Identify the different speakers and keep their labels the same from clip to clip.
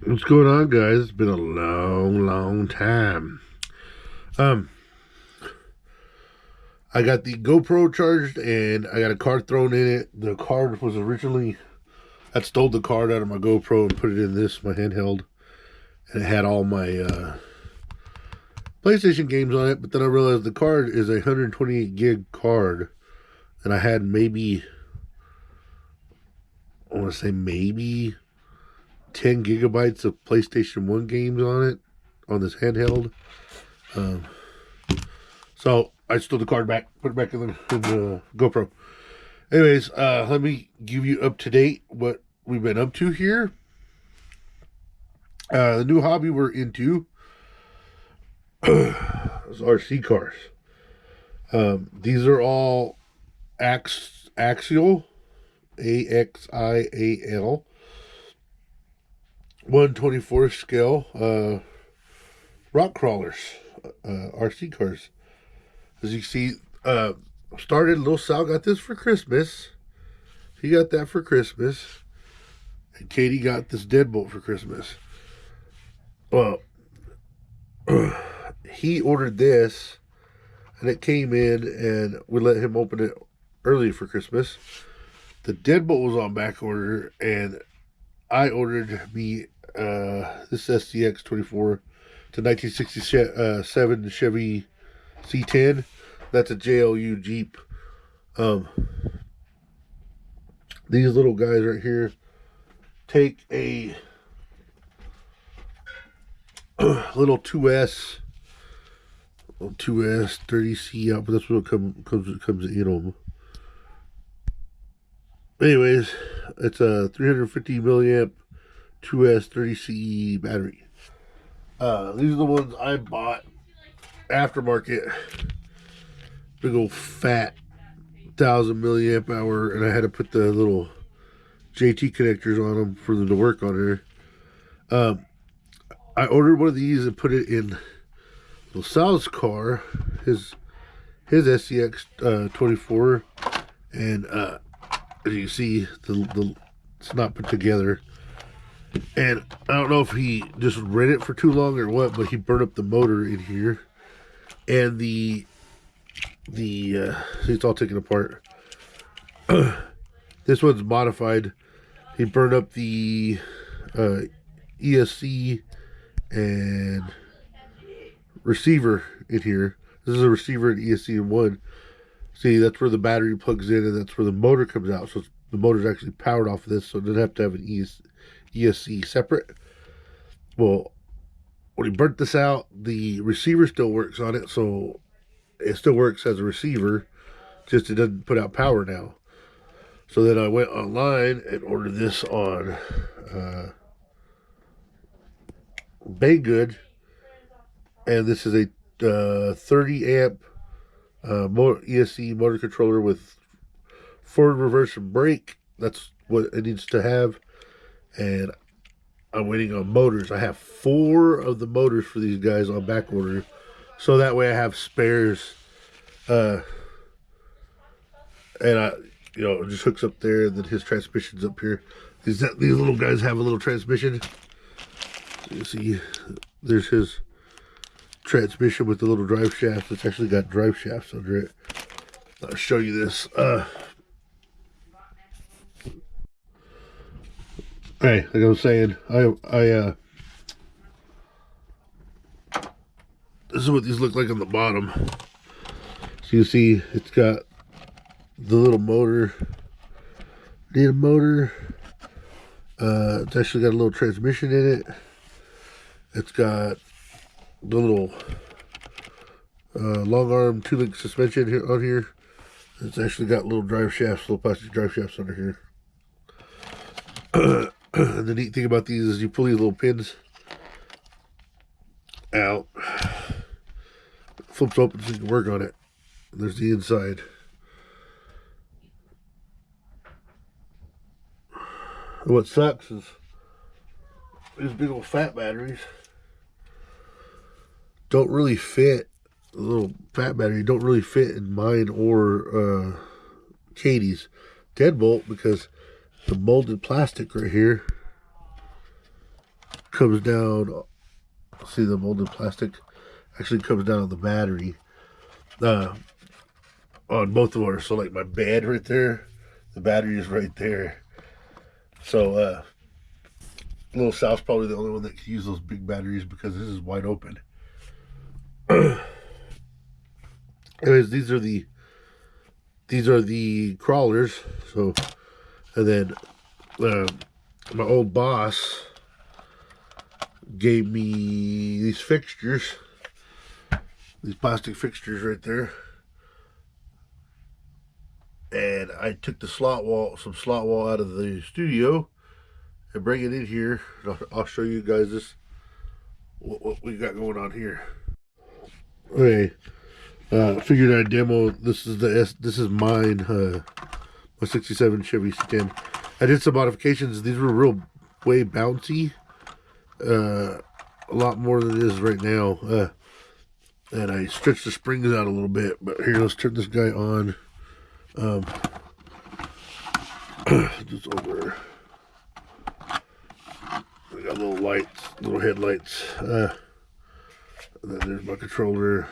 Speaker 1: What's going on, guys? It's been a long time. Um, I got the GoPro charged and I got a card thrown in it. The card was originally, I stole the card out of my GoPro and put it in my handheld, and it had all my PlayStation games on it. But then I realized the card is a 128 gig card, and I had I want to say maybe 10 gigabytes of PlayStation 1 games on it on this handheld. Um, So I stole the card back, put it back in the GoPro. Anyways, let me give you up to date what we've been up to here. The new hobby we're into is RC cars. These are all axial, AXIAL, 1/24 scale rock crawlers, RC cars. As you see, started, little Sal got this for Christmas. He got that for Christmas. And Katie got this deadbolt for Christmas. Well, he ordered this, and it came in, and we let him open it early for Christmas. The deadbolt was on back order, and I ordered me this SCX 24 to 1967 Chevy C10. That's a JLU Jeep. These little guys right here take a little 2S 30C out, but that's what it comes in them. Anyways, it's a 350 milliamp 2S 30C battery. These are the ones I bought aftermarket. Big old fat 1,000 milliamp hour, and I had to put the little JT connectors on them for them to work on here. I ordered one of these and put it in Sal's car, his SCX 24, and as you see, it's not put together. And I don't know if he just read it for too long or what, but he burned up the motor in here, and see, it's all taken apart. This one's modified. He burned up the ESC and receiver in here. This is a receiver and ESC in one. See, that's where the battery plugs in, and that's where the motor comes out. So the motor's actually powered off of this, so it doesn't have to have an ESC separate. Well, when he burnt this out, the receiver still works on it, so it still works as a receiver, just it doesn't put out power now. So then I went online and ordered this on Banggood, and this is a 30 amp ESC motor controller with forward, reverse, and brake. That's what it needs to have. And I'm waiting on motors. I have 4 of the motors for these guys on back order, so that way I have spares. And it just hooks up there, and then his transmission's up here. These little guys have a little transmission. So you see, there's his transmission with the little drive shaft. It's actually got drive shafts under it. I'll show you this. Hey, like I was saying, this is what these look like on the bottom. So you see, it's got the little motor. Need a motor. It's actually got a little transmission in it. It's got the little long arm 2-link suspension here on here. It's actually got little drive shafts, little plastic drive shafts under here. And the neat thing about these is you pull these little pins out, it flips open so you can work on it. And there's the inside. And what sucks is these big old fat batteries don't really fit. The little fat battery don't really fit in mine or Katie's deadbolt, because the molded plastic right here comes down. See, the molded plastic actually comes down on the battery. On both of ours. So like my bed right there, the battery is right there. So little Sal's probably the only one that can use those big batteries because this is wide open. Anyways, these are the crawlers. So, and then my old boss gave me these fixtures, these plastic fixtures right there. And I took the some slot wall out of the studio and bring it in here. I'll show you guys what we got going on here. Okay, figured I'd demo. This is mine, my '67 Chevy C10. I did some modifications. These were way bouncy, a lot more than it is right now. And I stretched the springs out a little bit. But here, let's turn this guy on. Just over. We got little lights, little headlights. And then there's my controller.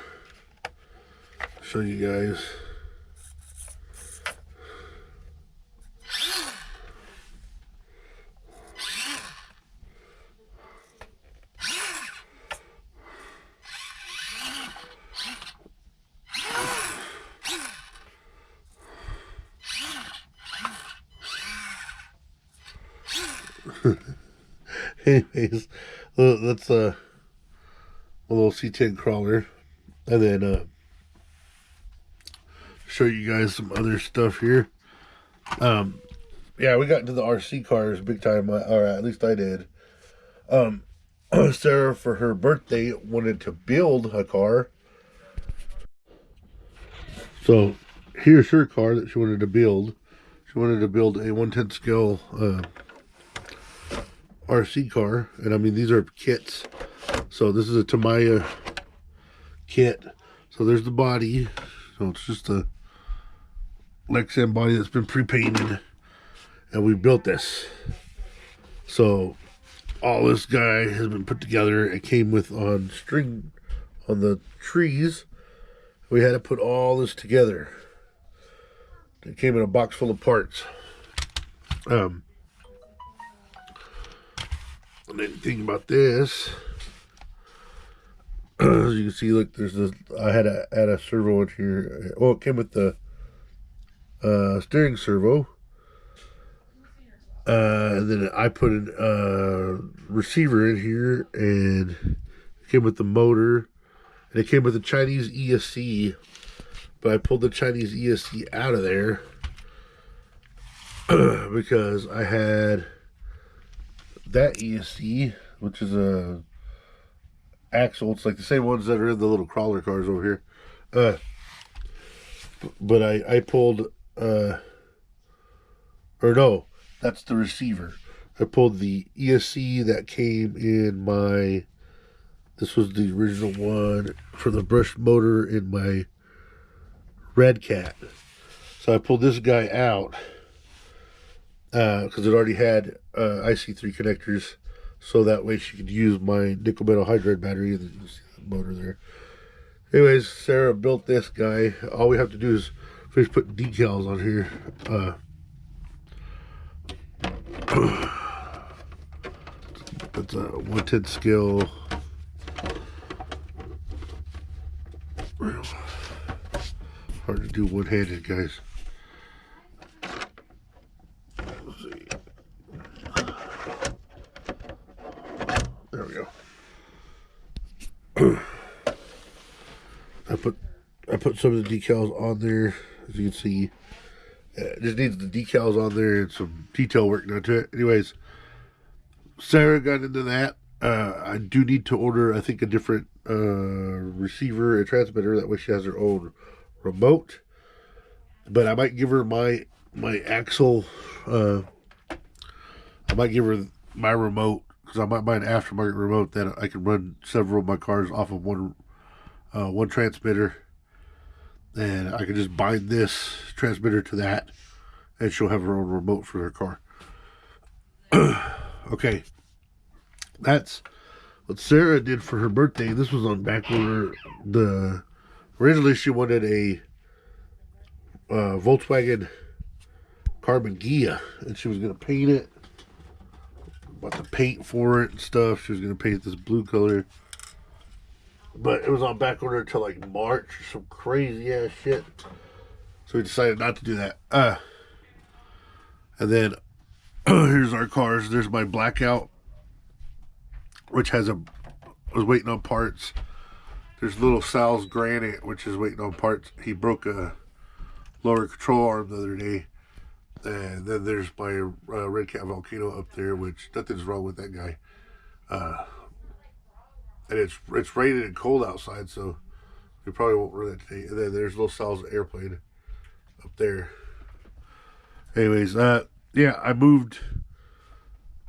Speaker 1: Show you guys. Anyways, that's a little C10 crawler, and then show you guys some other stuff here. Yeah, we got into the RC cars big time, or at least I did. Sarah, for her birthday, wanted to build a car. So here's her car that she wanted to build. She wanted to build a 1/10 scale RC car, and I mean, these are kits. So this is a Tamiya kit. So there's the body. So it's just a Lexan body that's been pre-painted, and we built this. So all this guy has been put together. It came with on string on the trees. We had to put all this together. It came in a box full of parts. And then think about this. As you can see, look, there's this. I had to add a servo in here. Oh, it came with the steering servo. And then I put a receiver in here, and it came with the motor, and it came with the Chinese ESC. But I pulled the Chinese ESC out of there because I had that ESC, which is a axle. It's like the same ones that are in the little crawler cars over here. But I pulled, or no, that's the receiver. I pulled the ESC that came in my, this was the original one for the brush motor in my Red Cat. So I pulled this guy out because it already had IC3 connectors, so that way she could use my nickel metal hydride battery. And then you see the motor there. Anyways, Sarah built this guy. All we have to do is finish putting decals on here. That's a 1/10 scale. Hard to do one-handed, guys. Let's see. There we go. I put some of the decals on there, as you can see. It just needs the decals on there and some detail work done to it. Anyways, Sarah got into that. I do need to order, I think, a different receiver and transmitter. That way she has her own remote. But I might give her my axle. I might give her my remote, because I might buy an aftermarket remote that I can run several of my cars off of one transmitter, and I can just bind this transmitter to that, and she'll have her own remote for her car. Okay, That's what Sarah did for her birthday. This was on back order. Originally she wanted a Volkswagen Carbon Ghia, and she was gonna paint it. Bought the paint for it and stuff. She was gonna paint this blue color, but it was on back order until like March or some crazy ass shit. So we decided not to do that. And then here's our cars. There's my Blackout, which was waiting on parts. There's little Sal's Granite, which is waiting on parts. He broke a lower control arm the other day. And then there's my Red Cat Volcano up there, which nothing's wrong with that guy. And it's raining and cold outside, so we probably won't run that today. And then there's little Sal's Airplane up there. Anyways, yeah, I moved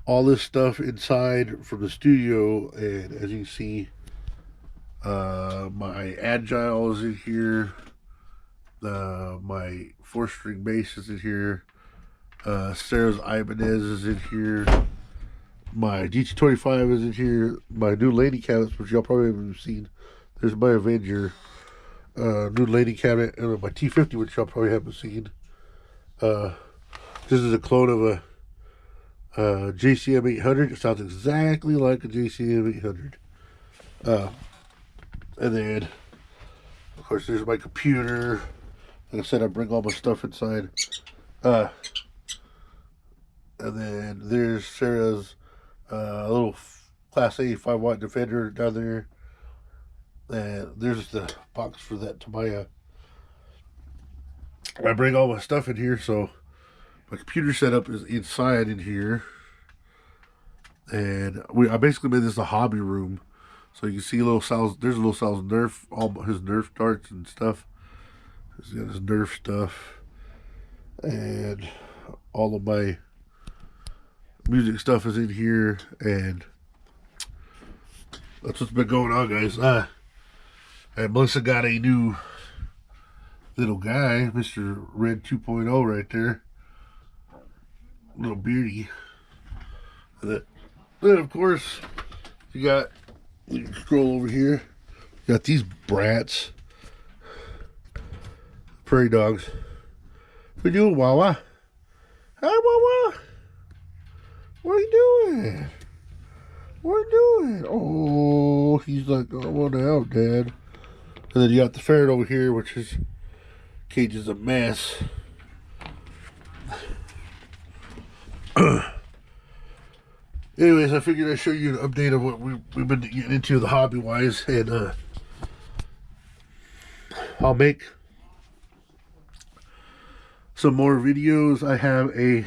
Speaker 1: all this stuff inside from the studio, and as you can see, my Agile is in here. My 4-string bass is in here. Sarah's Ibanez is in here. My GT25 is in here. My new lady cabinets, which y'all probably haven't seen. There's my Avenger new lady cabinet, and my T50, which y'all probably haven't seen. This is a clone of a JCM 800. It sounds exactly like a JCM 800. And then, of course, there's my computer. Like I said, I bring all my stuff inside. And then there's Sarah's little Class A 5-watt Defender down there. And there's the box for that Tamiya. I bring all my stuff in here, so my computer setup is inside in here. And I basically made this a hobby room. So you can see there's a little Sal's Nerf, all his Nerf darts and stuff. He's got his Nerf stuff. And all of my music stuff is in here. And that's what's been going on, guys. And Melissa got a new little guy, Mr. Red 2.0 right there. Little beardy. And then, of course, you can scroll over here. You got these brats. Prairie dogs. What you doing, Wawa? Hi, Wawa. What are you doing? What are you doing? Oh, he's like, I want out, Dad. And then you got the ferret over here, which is cage is a mess. Anyways, I figured I'd show you an update of what we've been getting into the hobby-wise, and I'll make some more videos. I have a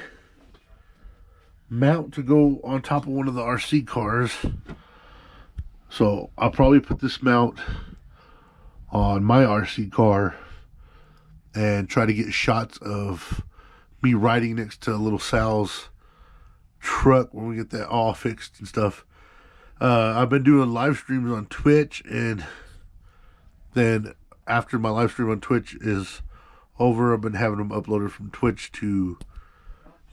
Speaker 1: mount to go on top of one of the RC cars, so I'll probably put this mount on my RC car and try to get shots of me riding next to little Sal's truck when we get that all fixed and stuff. I've been doing live streams on Twitch, and then after my live stream on Twitch is over, I've been having them uploaded from Twitch to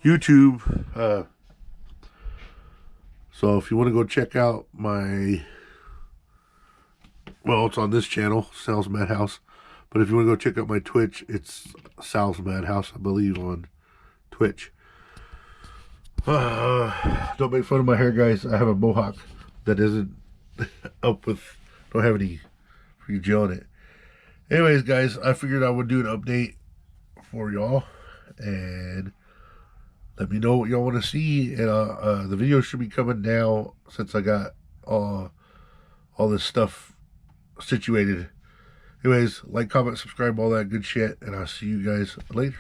Speaker 1: YouTube. So if you want to go check out my, well, it's on this channel, Sal's Madhouse. But if you want to go check out my Twitch, it's Sal's Madhouse, I believe, on Twitch. Don't make fun of my hair, guys. I have a mohawk that isn't up with, don't have any free gel in it. Anyways, guys, I figured I would do an update for y'all, and let me know what y'all want to see. And the video should be coming now, since I got all this stuff situated. Anyways, like, comment, subscribe, all that good shit, and I'll see you guys later.